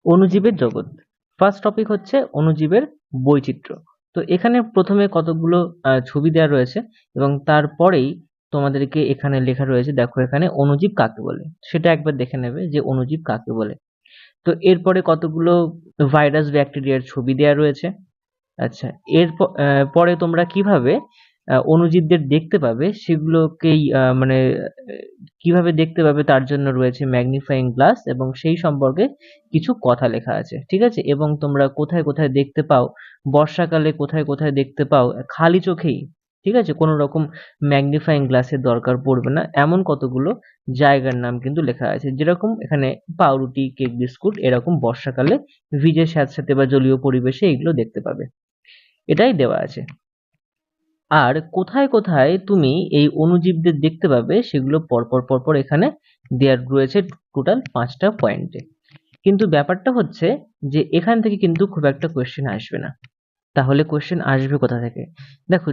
অণুজীবের জগৎ। First topic হচ্ছে অণুজীবের বৈচিত্র্য। তো এখানে প্রথমে কতগুলো ছবি দেওয়া রয়েছে এবং তারপরেই তোমাদেরকে এখানে লেখা রয়েছে, দেখো এখানে অণুজীব কাকে বলে সেটা একবার দেখে নেবে যে অণুজীব কাকে বলে। তো এরপরে কতগুলো ভাইরাস ব্যাকটেরিয়ার ছবি দেওয়া রয়েছে। আচ্ছা, পরে তোমরা কিভাবে অণুজীবদের দেখতে পাবে সেগুলোকেই মানে কিভাবে দেখতে পাবে তার জন্য রয়েছে ম্যাগনিফাইং গ্লাস এবং সেই সম্পর্কে কিছু কথা লেখা আছে, ঠিক আছে। এবং তোমরা কোথায় কোথায় দেখতে পাও, বর্ষাকালে কোথায় কোথায় দেখতে পাও খালি চোখেই, ঠিক আছে, কোনো রকম ম্যাগনিফাইং গ্লাসের দরকার পড়বে না, এমন কতগুলো জায়গার নাম কিন্তু লেখা আছে। যেরকম এখানে পাউরুটি, কেক, বিস্কুট, এরকম বর্ষাকালে ভিজে স্যাঁতসেঁতে বা জলীয় পরিবেশে এগুলো দেখতে পাবে, এটাই দেওয়া আছে। আর কোথায় কোথায় তুমি এই অণুজীবদের দেখতে পাবে সেগুলো পরপর পরপর এখানে দেওয়া রয়েছে টোটাল 5টা পয়েন্টে। কিন্তু ব্যাপারটা হচ্ছে যে এখান থেকে কিন্তু খুব একটা কোয়েশ্চেন আসবে না। তাহলে কোয়েশ্চেন আসবে কোথা থেকে? দেখো,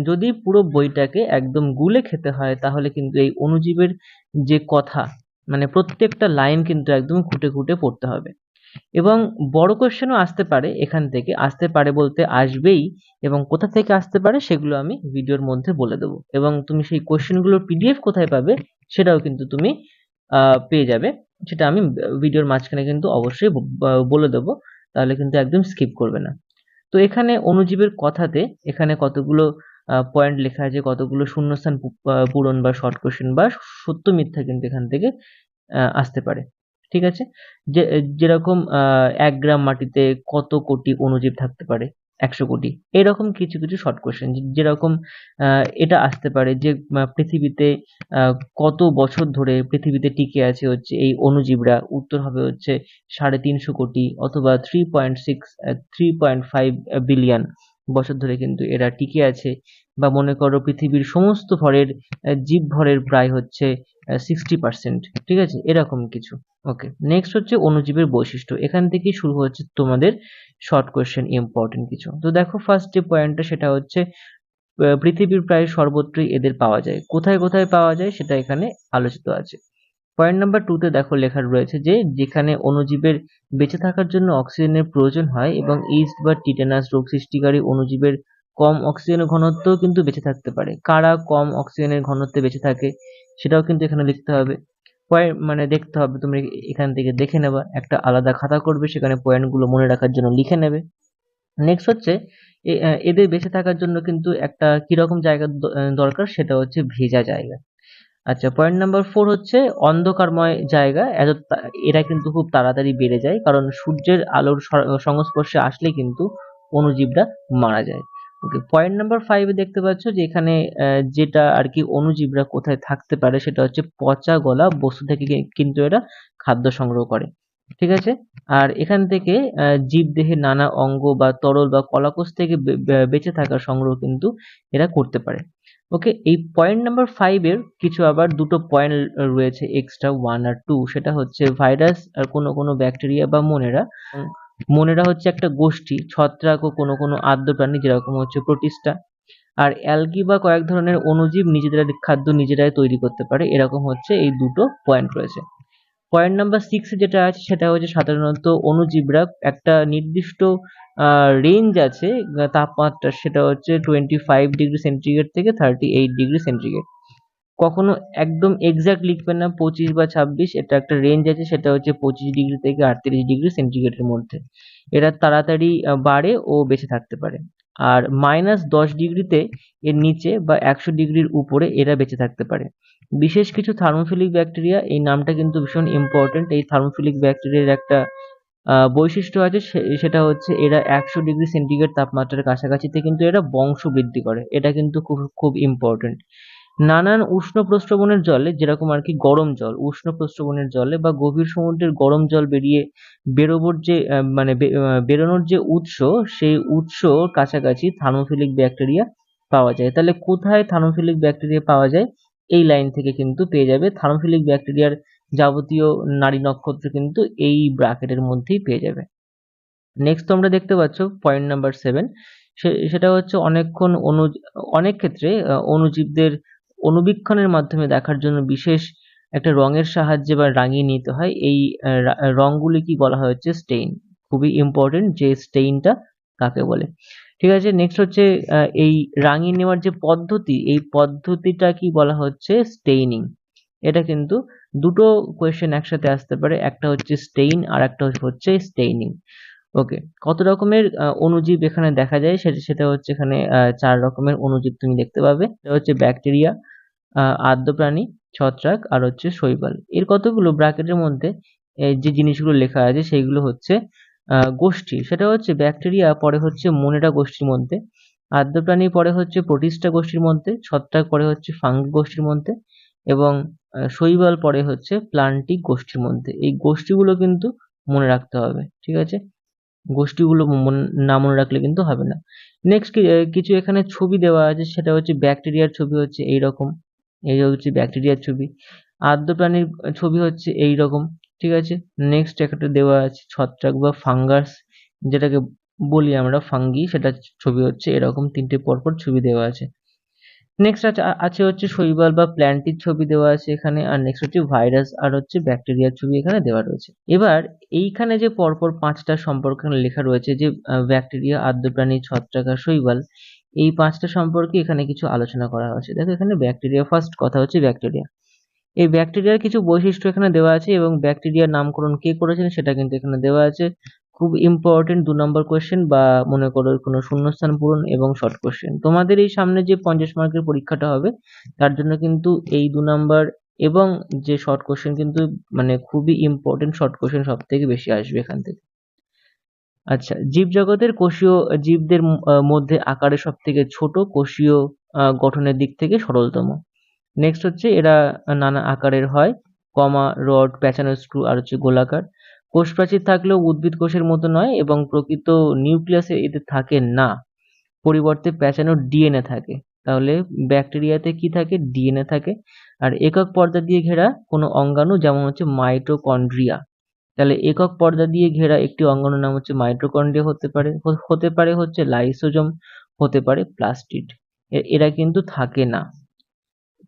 যদি পুরো বইটাকে একদম গুলে খেতে হয় তাহলে কিন্তু এই অণুজীবের যে কথা, মানে প্রত্যেকটা লাইন কিন্তু একদম খুঁটে খুঁটে পড়তে হবে। এবং বড় কোয়েশ্চেনও আসতে পারে, এখান থেকে আসতে পারে বলতে আসবেই, এবং কোথা থেকে আসতে পারে সেগুলো আমি ভিডিওর মধ্যে বলে দেবো। এবং তুমি সেই কোয়েশ্চেনগুলোর পিডিএফ কোথায় পাবে সেটাও কিন্তু তুমি পেয়ে যাবে, সেটা আমি ভিডিওর মাঝখানে কিন্তু অবশ্যই বলে দেবো, তাহলে কিন্তু একদম স্কিপ করবে না। তো এখানে অণুজীবের কথাতে এখানে কতগুলো পয়েন্ট লেখা আছে, কতগুলো শূন্যস্থান পূরণ বা শর্ট কোয়েশ্চেন বা সত্য মিথ্যা কিন্তু এখান থেকে আসতে পারে, ঠিক আছে। যে যেরকম 1 গ্রাম মাটিতে কত কোটি অণুজীব থাকতে পারে? 100 কোটি। এরকম কিছু কিছু শর্ট কোয়েশ্চেন যেরকম এটা আসতে পারে যে পৃথিবীতে কত বছর ধরে পৃথিবীতে টিকে আছে হচ্ছে এই অণুজীবরা? উত্তর হবে হচ্ছে 350 কোটি, অথবা 3.5 বিলিয়ন বছর ধরে কিন্তু এরা টিকে আছে। বা মনে করো পৃথিবীর সমস্ত ভরের জীব ভরের প্রায় হচ্ছে 60%, ঠিক আছে, এরকম কিছু। ওকে, নেক্সট হচ্ছে অণুজীবের বৈশিষ্ট্য। এখান থেকেই শুরু হচ্ছে তোমাদের শর্ট কোয়েশ্চেন, ইম্পর্টেন্ট কিছু। তো দেখো, ফার্স্ট যে পয়েন্টটা সেটা হচ্ছে পৃথিবীর প্রায় সর্বত্রই এদের পাওয়া যায়। কোথায় কোথায় পাওয়া যায় সেটা এখানে আলোচিত আছে। পয়েন্ট নাম্বার 2 তে দেখো লেখা রয়েছে যে যেখানে অণুজীবের বেঁচে থাকার জন্য অক্সিজেনের প্রয়োজন হয় এবং ইস্ট বা টিটেনাস রোগ সৃষ্টিকারী অণুজীবের কম অক্সিজেনের ঘনত্বেও কিন্তু বেঁচে থাকতে পারে। কারা কম অক্সিজেনের ঘনত্বে বেঁচে থাকে সেটাও কিন্তু এখানে লিখতে হবে। মানে দেখতে হবে, তুমি এখান থেকে দেখে নেবা, একটা আলাদা খাতা করবে, সেখানে পয়েন্টগুলো মনে রাখার জন্য লিখে নেবে। নেক্সট হচ্ছে এদের বেঁচে থাকার জন্য কিন্তু একটা কিরকম জায়গা দরকার, সেটা হচ্ছে ভেজা জায়গা। আচ্ছা, পয়েন্ট নাম্বার 4 হচ্ছে অন্ধকারময় জায়গা। এরা কিন্তু খুব তাড়াতাড়ি বেড়ে যায়, কারণ সূর্যের আলোর সংস্পর্শে আসলে কিন্তু অণুজীবরা মারা যায়। ওকে, পয়েন্ট নাম্বার 5 এ দেখতে পাচ্ছ যে এখানে যেটা আর কি অণুজীবরা কোথায় থাকতে পারে সেটা হচ্ছে পচা গলা বস্তু থেকে কিন্তু এরা খাদ্য সংগ্রহ করে, ঠিক আছে। আর এখান থেকে জীবদেহের নানা অঙ্গ বা তরল বা কলাকোষ থেকে বেঁচে থাকার সংগ্রহ কিন্তু এরা করতে পারে। ওকে, এই পয়েন্ট নাম্বার 5 এর কিছু আবার দুটো পয়েন্ট রয়েছে এক্সট্রা, 1 আর 2। সেটা হচ্ছে ভাইরাস আর কোনো কোনো ব্যাকটেরিয়া বা মনেরা। মনেরা হচ্ছে একটা গোষ্ঠী, ছত্রাক ও কোনো কোনো আদ্য প্রাণী যেরকম হচ্ছে প্রোটিস্টা। আর অ্যালগি বা কয়েক ধরনের অণুজীব নিজেদের খাদ্য নিজেরাই তৈরি করতে পারে, এরকম হচ্ছে এই দুটো পয়েন্ট রয়েছে। পয়েন্ট নাম্বার 6 এ যেটা আছে সেটা হচ্ছে সাধারণত অণুজীবরা একটা নির্দিষ্ট রেঞ্জ আছে তাপমাত্রা, সেটা হচ্ছে 25 ডিগ্রি সেন্টিগ্রেড থেকে 38 ডিগ্রি সেন্টিগ্রেড। কখনো একদম এক্সাক্ট লিখবেন না 25 বা 26, এটা একটা রেঞ্জ আছে, সেটা হচ্ছে 25 ডিগ্রি থেকে 38 ডিগ্রি সেন্টিগ্রেডের মধ্যে এরা তাড়াতাড়ি বাড়ে ও বেঁচে থাকতে পারে। আর -10 ডিগ্রিতে এর নিচে বা 100 ডিগ্রির উপরে এরা বেঁচে থাকতে পারে। বিশেষ কিছু থার্মোফিলিক ব্যাকটেরিয়া, এই নামটা কিন্তু ভীষণ ইম্পর্টেন্ট। এই থার্মোফিলিক ব্যাকটেরিয়ার একটা বৈশিষ্ট্য আছে, সেটা হচ্ছে এরা 100 ডিগ্রি সেন্টিগ্রেড তাপমাত্রার কাছাকাছিতে কিন্তু এরা বংশ বৃদ্ধি করে, এটা কিন্তু খুব খুব ইম্পর্টেন্ট। নানান উষ্ণ প্রস্রবণের জলে, যেরকম আর কি গরম জল, উষ্ণ প্রস্রবণের জলে বা গভীর সমুদ্রের গরম জল বেরোবার যে বেরোনোর যে উৎস, সেই উৎস কাছাকাছি থার্মোফিলিক ব্যাকটেরিয়া পাওয়া যায়। তাহলে কোথায় থার্মোফিলিক ব্যাকটেরিয়া পাওয়া যায়? এই লাইন থেকে কিন্তু পেয়ে যাবে। থার্মোফিলিক ব্যাকটেরিয়ার যাবতীয় নাড়ি নক্ষত্র কিন্তু এই ব্র্যাকেটের মধ্যেই পেয়ে যাবে। নেক্সট তোমরা দেখতে পাচ্ছ পয়েন্ট নাম্বার 7, সেটা হচ্ছে অনেক ক্ষেত্রে অণুজীবদের অণুবীক্ষণের মাধ্যমে দেখার জন্য বিশেষ একটা রঙের সাহায্যে বা রাঙিয়ে নিতে হয়। এই রঙগুলি কি বলা হচ্ছে স্টেইন। খুবই ইম্পর্টেন্ট যে স্টেইনটা কাকে বলে। ঠিক আছে, নেক্সট হচ্ছে এই রাঙিয়ে নেওয়ার যে পদ্ধতি, এই পদ্ধতিটা কি বলা হচ্ছে স্টেইনিং। এটা কিন্তু দুটো কোয়েশ্চেন একসাথে আসতে পারে, একটা হচ্ছে স্টেইন আর একটা হচ্ছে স্টেইনিং। ওকে, কত রকমের অণুজীব এখানে দেখা যায় সেটা হচ্ছে এখানে 4 রকমের অণুজীব তুমি দেখতে পাবে। এটা হচ্ছে ব্যাকটেরিয়া, আদ্য প্রাণী, ছত্রাক আর হচ্ছে শৈবাল। এর কতগুলো ব্র্যাকেটের মধ্যে যে জিনিসগুলো লেখা আছে সেইগুলো হচ্ছে গোষ্ঠী। সেটা হচ্ছে ব্যাকটেরিয়া, পরে হচ্ছে মোনেরা গোষ্ঠীর মধ্যে, আদ্য প্রাণী পরে হচ্ছে প্রোটিস্টা গোষ্ঠীর মধ্যে, ছত্রাক পরে হচ্ছে ফাঙ্গি গোষ্ঠীর মধ্যে এবং শৈবাল পরে হচ্ছে প্লান্টিক গোষ্ঠীর মধ্যে। এই গোষ্ঠীগুলো কিন্তু মনে রাখতে হবে, ঠিক আছে? গোষ্ঠীগুলো না মনে রাখলে কিন্তু হবে না। নেক্সট কিছু এখানে ছবি দেওয়া আছে, সেটা হচ্ছে ব্যাকটেরিয়ার ছবি হচ্ছে এইরকম, এই হচ্ছে ব্যাকটেরিয়ার ছবি। আদ্য প্রাণীর ছবি হচ্ছে এইরকম, ঠিক আছে? নেক্সট একটা দেওয়া আছে ছত্রাক বা ফাঙ্গাস, যেটাকে বলি আমরা ফাঙ্গি, সেটা ছবি হচ্ছে এরকম, তিনটে পরপর ছবি দেওয়া আছে। নেক্সট আছে হচ্ছে শৈবাল বা প্ল্যান্টের ছবি দেওয়া আছে এখানে, আর নেক্সট হচ্ছে ভাইরাস আর হচ্ছে ব্যাকটেরিয়ার ছবি এখানে দেওয়া রয়েছে। এবার এইখানে যে পরপর 5টা সম্পর্ক লেখা রয়েছে, যে ব্যাকটেরিয়া, আদ্য প্রাণী, ছত্রাক আর শৈবাল, এই 5টা সম্পর্কে এখানে কিছু আলোচনা করা হয়েছে। দেখো এখানে ব্যাকটেরিয়া, ফার্স্ট কথা হচ্ছে ব্যাকটেরিয়া। এই ব্যাকটেরিয়ার কিছু বৈশিষ্ট্য এখানে দেওয়া আছে এবং ব্যাকটেরিয়ার নামকরণ কে করেছেন সেটা কিন্তু এখানে দেওয়া আছে। খুব ইম্পর্টেন্ট 2 নম্বর কোয়েশ্চেন, বা মনে করো কোনো শূন্যস্থান পূরণ এবং শর্ট কোয়েশ্চেন। তোমাদের এই সামনে যে 50 মার্কের পরীক্ষাটা হবে তার জন্য কিন্তু এই 2 নম্বর এবং যে শর্ট কোয়েশ্চেন কিন্তু মানে খুবই ইম্পর্টেন্ট, শর্ট কোয়েশ্চেন সব থেকে বেশি আসবে এখান থেকে। আচ্ছা, জীবজগতের কোষীয় জীবদের মধ্যে আকারে সব থেকে ছোট, কোষীয় গঠনের দিক থেকে সরলতম। নেক্সট হচ্ছে এরা নানা আকারের হয়, কমা, রড, প্যাঁচানো স্ক্রু আর হচ্ছে গোলাকার। কোষ প্রাচীর থাকলেও উদ্ভিদ কোষের মতো নয় এবং প্রকৃত নিউক্লিয়াসে এদের থাকে না, পরিবর্তে প্যাঁচানো ডিএনএ থাকে। তাহলে ব্যাকটেরিয়াতে কি থাকে? ডিএনএ থাকে। আর একক পর্দা দিয়ে ঘেরা কোনো অঙ্গাণু, যেমন হচ্ছে মাইটোকন্ড্রিয়া। তাহলে একক পর্দা দিয়ে ঘেরা একটি অঙ্গাণুর নাম হচ্ছে মাইটোকন্ড্রিয়া, হতে পারে হচ্ছে লাইসোজোম, হতে পারে প্লাস্টিড। এরা কিন্তু থাকে না।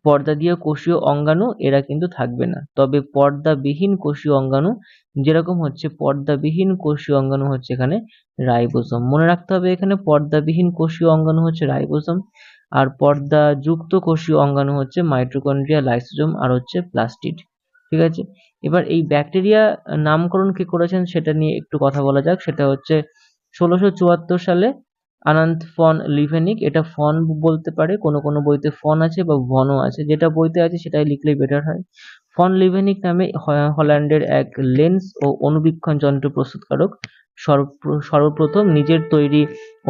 পর্দা দিয়ে কোষীয় অঙ্গাণু এরা কিন্তু থাকবে না, তবে পর্দাবিহীন কোষীয় অঙ্গাণু, যেরকম হচ্ছে পর্দাবিহীন কোষীয় অঙ্গাণু হচ্ছে এখানে রাইবোসোম। মনে রাখতে হবে এখানে পর্দাবিহীন কোষীয় অঙ্গাণু হচ্ছে রাইবোসোম, আর পর্দাযুক্ত কোষীয় অঙ্গাণু হচ্ছে মাইটোকন্ড্রিয়া, লাইসোজোম আর হচ্ছে প্লাস্টিড। ঠিক আছে, এবার এই ব্যাকটেরিয়া নামকরণ কে করেছেন সেটা নিয়ে একটু কথা বলা যাক। সেটা হচ্ছে 1674 সালে আনান্দ ফন লিভেনিক। এটা ফন বলতে পারে, কোনো কোনো বইতে ফন আছে বা ভনও আছে, যেটা বইতে আছে সেটাই লিখলেই বেটার হয়। ফন লিভেনিক নামে হল্যান্ডের এক লেন্স ও অনুবীক্ষণ যন্ত্র প্রস্তুতকারক সর্বপ্রথম নিজের তৈরি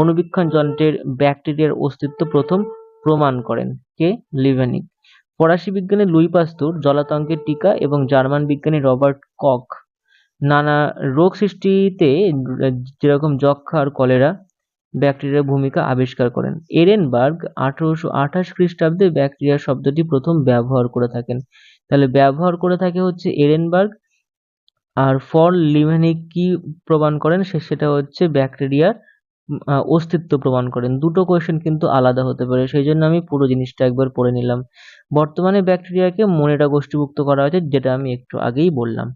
অনুবীক্ষণ যন্ত্রের ব্যাকটেরিয়ার অস্তিত্ব প্রথম প্রমাণ করেন। কে? লিভেনিক। ফরাসি বিজ্ঞানী লুই পাস্তুর জলাতঙ্কের টিকা এবং জার্মান বিজ্ঞানী রবার্ট কখ নানা রোগ সৃষ্টিতে, যেরকম যক্ষা আর কলেরা, ব্যাকটেরিয়ার ভূমিকা আবিষ্কার করেন। এরেনবার্গ 1828 খ্রিস্টাব্দে ব্যাকটেরিয়া শব্দটি প্রথম ব্যবহার করে থাকেন। তাহলে ব্যবহার করে থাকে হচ্ছে এরেনবার্গ। আর ফর লিভেনিক কি প্রমাণ করেন? সেটা হচ্ছে ব্যাকটেরিয়ার অস্তিত্ব প্রমাণ করেন। দুটো কোয়েশ্চেন কিন্তু আলাদা হতে পারে, সেই জন্য আমি পুরো জিনিসটা একবার পড়ে নিলাম। বর্তমানে ব্যাকটেরিয়াকে মোনেরা গোষ্ঠীভুক্ত করা হয়েছে, যেটা আমি একটু আগেই বললাম।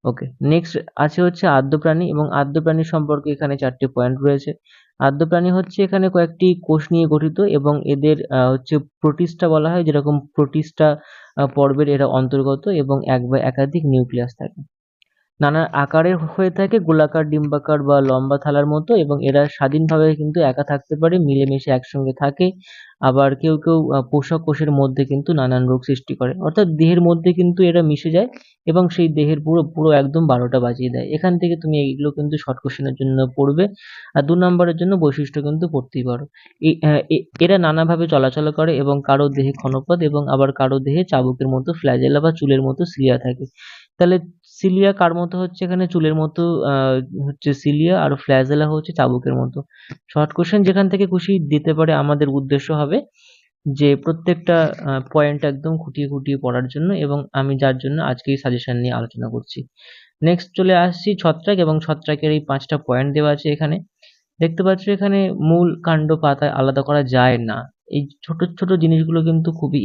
ওকে, নেক্সট আছে হচ্ছে আদ্য প্রাণী, এবং আদ্য প্রাণী সম্পর্কে এখানে 4টে পয়েন্ট রয়েছে। আদ্য প্রাণী হচ্ছে এখানে কয়েকটি কোষ নিয়ে গঠিত এবং এদের হচ্ছে প্রোটিস্টা বলা হয়, যেরকম প্রোটিস্টা পর্বের এরা অন্তর্গত এবং এক বা একাধিক নিউক্লিয়াস থাকে। নানা আকারের হয়ে থাকে, গোলাকার, ডিম্বাকার বা লম্বা থালার মতো, এবং এরা স্বাধীনভাবে কিন্তু একা থাকতে পারে, মিলেমিশে একসঙ্গে থাকে। আবার কেউ কেউ পোষক কোষের মধ্যে কিন্তু নানান রোগ সৃষ্টি করে, অর্থাৎ দেহের মধ্যে কিন্তু এরা মিশে যায় এবং সেই দেহের পুরো পুরো একদম 12টা বাজিয়ে দেয়। এখান থেকে তুমি এগুলো কিন্তু শর্ট কোশ্চেনের জন্য পড়বে, আর 2 নম্বরের জন্য বৈশিষ্ট্য কিন্তু পড়তেই পারো। এরা নানাভাবে চলাচল করে এবং কারো দেহে ক্ষণপথ এবং আবার কারো দেহে চাবুকের মতো ফ্ল্যাজেলা বা চুলের মতো সিলিয়া থাকে। তাহলে সিলিয়া কার মতো? হচ্ছে এখানে চুলের মতো হচ্ছে সিলিয়া, আর ফ্ল্যাজেলা হচ্ছে চাবুকের মতো। শর্ট কোশ্চেন যেখান থেকে খুশি দিতে পারে, আমাদের উদ্দেশ্য হবে যে প্রত্যেকটা পয়েন্ট একদম খুঁটিয়ে খুঁটিয়ে পড়ার জন্য, এবং আমি যার জন্য আজকে এই সাজেশন নিয়ে আলোচনা করছি। নেক্সট চলে আসছি ছত্রাক, এবং ছত্রাকের এই 5টা পয়েন্ট দেওয়া আছে এখানে। দেখতে পাচ্ছ এখানে মূল, কাণ্ড, পাতা আলাদা করা যায় না। এই ছোট ছোট জিনিসগুলো কিন্তু খুবই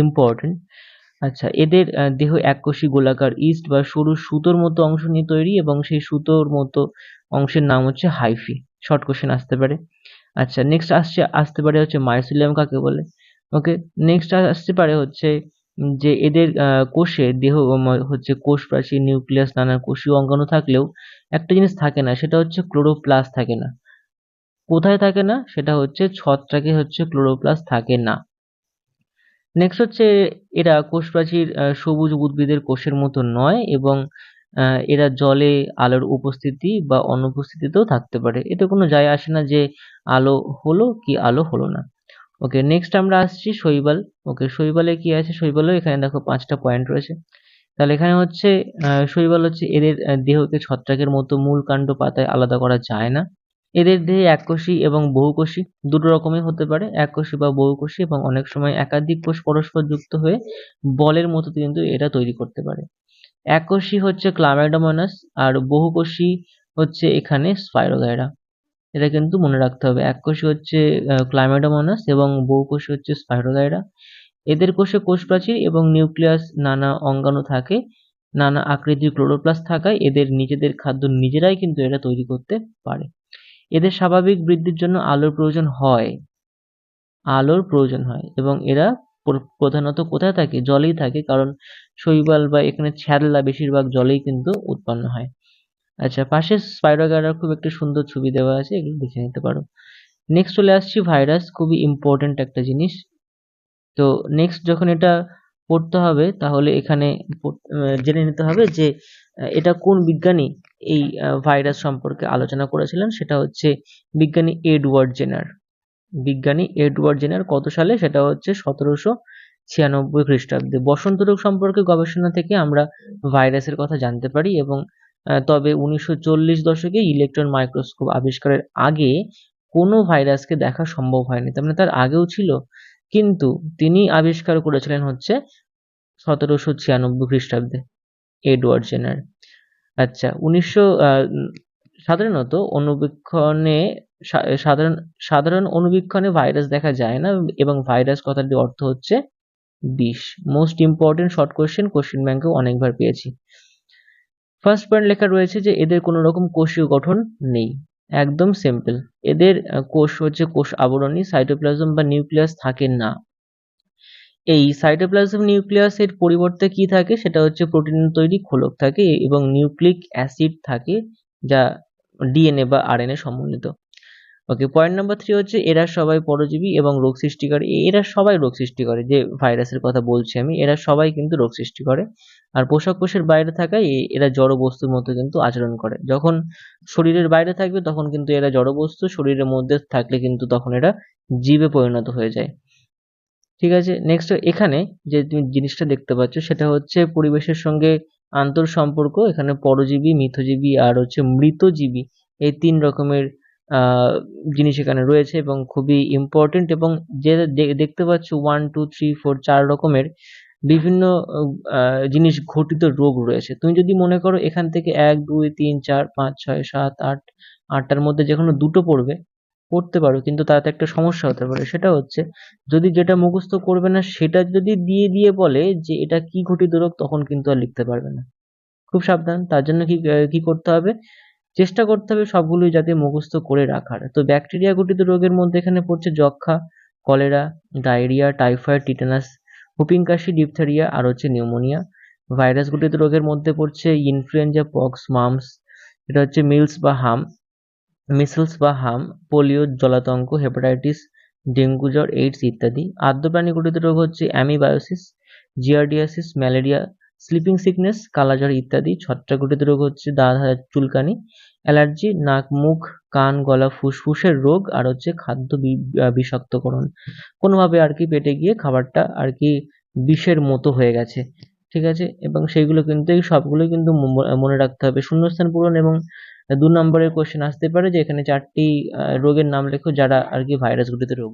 ইম্পর্টেন্ট। আচ্ছা, এদের দেহ এককোষী গোলাকার ইস্ট বা সরু সুতোর মতো অংশ নিয়ে তৈরি এবং সেই সুতোর মতো অংশের নাম হচ্ছে হাইফি। শর্ট কোশ্চেন আসতে পারে। আচ্ছা, নেক্সট আসতে পারে হচ্ছে মাইসিলিয়াম কাকে বলে। ওকে, নেক্সট আসতে পারে হচ্ছে যে এদের কোষে দেহ হচ্ছে কোষ প্রাচীর, নিউক্লিয়াস, নানা কোষীয় অঙ্গাণু থাকলেও একটা জিনিস থাকে না, সেটা হচ্ছে ক্লোরোপ্লাস্ট থাকে না। কোথায় থাকে না? সেটা হচ্ছে ছত্রাকে হচ্ছে ক্লোরোপ্লাস্ট থাকে না। নেক্সট হচ্ছে এরা কোষ প্রাচীর সবুজ উদ্ভিদের কোষের মতো নয় এবং এরা জলে আলোর উপস্থিতি বা অনুপস্থিতিতেও থাকতে পারে। এতে কোনো যায় আসে না যে আলো হলো কি আলো হলো না। ওকে, নেক্সট আমরা আসছি শৈবাল। ওকে, শৈবালে কি আছে? শৈবালে এখানে দেখো 5টা পয়েন্ট রয়েছে। তাহলে এখানে হচ্ছে শৈবাল হচ্ছে এদের দেহকে ছত্রাকের মতো মূল কাণ্ড পাতায় আলাদা করা যায় না। এদের দেহে এককোষী এবং বহুকোষী দুটো রকমের হতে পারে, এককোষী বা বহুকোষী, এবং অনেক সময় একাধিক কোষ পরস্পর যুক্ত হয়ে বলের মতো কিন্তু এটা তৈরি করতে পারে। এককোষী হচ্ছে ক্লামাইডোমোনাস আর বহুকোষী হচ্ছে এখানে স্পাইরোগাইরা। এটা কিন্তু মনে রাখতে হবে। এককোষী হচ্ছে ক্লামাইডোমোনাস এবং বহুকোষী হচ্ছে স্পাইরোগাইরা। এদের কোষে কোষ প্রাচীর এবং নিউক্লিয়াস, নানা অঙ্গাণু থাকে। নানা আকৃতির ক্লোরোপ্লাস্ট থাকায় এদের নিজেদের খাদ্য নিজেরাই কিন্তু এরা তৈরি করতে পারে। এদের স্বাভাবিক বৃদ্ধির জন্য আলোর প্রয়োজন হয়। আলোর প্রয়োজন হয় এবং এরা প্রধানত কোথায় থাকে? জলেই থাকে, কারণ শৈবাল বা এখানে ছ্যাদলা বেশিরভাগ জলেই কিন্তু উৎপন্ন হয়। আচ্ছা, পাশে স্পাইরোগাইরার খুব একটা সুন্দর ছবি দেওয়া আছে, এগুলো দেখে নিতে পারো। নেক্সট চলে আসছি ভাইরাস, খুবই ইম্পর্টেন্ট একটা জিনিস। তো নেক্সট যখন এটা পড়তে হবে তাহলে এখানে জেনে নিতে হবে যে এটা কোন বিজ্ঞানী এই ভাইরাস সম্পর্কে আলোচনা করেছিলেন। সেটা হচ্ছে বিজ্ঞানী এডওয়ার্ড জেনার। বিজ্ঞানী এডওয়ার্ড জেনার কত সালে? সেটা হচ্ছে 1796 খ্রিস্টাব্দে। বসন্ত রোগ সম্পর্কে গবেষণা থেকে আমরা ভাইরাসের কথা জানতে পারি এবং তবে 1940 দশকে ইলেকট্রন মাইক্রোস্কোপ আবিষ্কারের আগে কোনো ভাইরাসকে দেখা সম্ভব হয়নি। তার মানে তার আগেও ছিল, কিন্তু তিনি আবিষ্কার করেছিলেন হচ্ছে 1796 খ্রিস্টাব্দে, এডওয়ার্ড জেনার। আচ্ছা, সাধারণত অণুবীক্ষণে সাধারণ অণুবীক্ষণে ভাইরাস দেখা যায় না এবং ভাইরাস কথাটির অর্থ হচ্ছে বিষ। মোস্ট ইম্পর্টেন্ট শর্ট কোশ্চেন ব্যাংকেও অনেকবার পেয়েছি। ফার্স্ট পয়েন্ট লেখা রয়েছে যে এদের কোনো রকম কোষীয় গঠন নেই। একদম সিম্পল। এদের কোষ হচ্ছে কোষ আবরণী, সাইটোপ্লাজম বা নিউক্লিয়াস থাকে না। এই সাইটোপ্লাজম নিউক্লিয়াসের পরিবর্তে কি থাকে? সেটা হচ্ছে প্রোটিনের তৈরি খোলক থাকে এবং নিউক্লিক অ্যাসিড থাকে, যা ডিএনএ বা আরএনএ সমন্বিত। ওকে, পয়েন্ট নাম্বার 3 হচ্ছে এরা সবাই পরজীবী এবং রোগ সৃষ্টি করে। এরা সবাই রোগ সৃষ্টি করে, যে ভাইরাসের কথা বলছি আমি, এরা সবাই কিন্তু রোগ সৃষ্টি করে। আর পোষক কোষের বাইরে থাকায় এরা জড় বস্তুর মতো কিন্তু আচরণ করে। যখন শরীরের বাইরে থাকবে তখন কিন্তু এরা জড় বস্তু, শরীরের মধ্যে থাকলে কিন্তু তখন এরা জীবে পরিণত হয়ে যায়। ঠিক আছে, নেক্সট এখানে যে তুমি জিনিসটা দেখতে পাচ্ছ সেটা হচ্ছে পরিবেশের সঙ্গে আন্তর সম্পর্ক। এখানে পরজীবী, মিথজীবী আর হচ্ছে মৃতজীবী, এই 3 রকমের জিনিস এখানে রয়েছে এবং খুবই ইম্পর্টেন্ট। এবং যে দেখতে পাচ্ছ 1 2 3 4 4 রকমের বিভিন্ন জিনিস ঘটিত রোগ রয়েছে। তুমি যদি মনে করো এখান থেকে 1 2 3 4 5 6 7 8 8টার মধ্যে যে কোনো দুটো পড়তে পারো, কিন্তু তাতে একটা সমস্যা হতে পারে। সেটা হচ্ছে যদি যেটা মুখস্থ করবে না সেটা যদি দিয়ে বলে যে এটা কি ঘটিত রোগ, তখন কিন্তু আর লিখতে পারবে না। খুব সাবধান। তার জন্য কি করতে হবে? চেষ্টা করতে হবে সবগুলোই যাতে মুখস্থ করে রাখার। তো ব্যাকটেরিয়া ঘটিত রোগের মধ্যে এখানে পড়ছে যক্ষা, cholera, diarrhoea, typhoid, tetanus, whooping কাশি, ডিপথেরিয়া আর হচ্ছে নিউমোনিয়া। ভাইরাস ঘটিত রোগের মধ্যে পড়ছে ইনফ্লুয়েঞ্জা, পক্স, মাম্পস, এটা হচ্ছে মিসলস বা হাম, পোলিও, জলাতঙ্ক, হেপাটাইটিস, ডেঙ্গু জ্বর, এইডস ইত্যাদি। আদ্য প্রাণী ঘটিত রোগ হচ্ছে amoebiasis, giardiasis, malaria, sleeping sickness, কালাজ্বর ইত্যাদি। ছত্রাক ঘটিত রোগ হচ্ছে দাঁত, হাত চুলকানি, অ্যালার্জি, নাক, মুখ, কান, গলা, ফুসফুসের রোগ আর হচ্ছে খাদ্য বিষাক্তকরণ। কোনোভাবে আর কি পেটে গিয়ে খাবারটা আর কি বিষের মতো হয়ে গেছে। ঠিক আছে, এবং সেইগুলো কিন্তু এই সবগুলোই কিন্তু মনে রাখতে হবে। শূন্যস্থান পূরণ এবং 2 নম্বরের কোশ্চেন আসতে পারে যে এখানে 4টি রোগের নাম লেখো যারা আর কি ভাইরাস ঘটিত রোগ।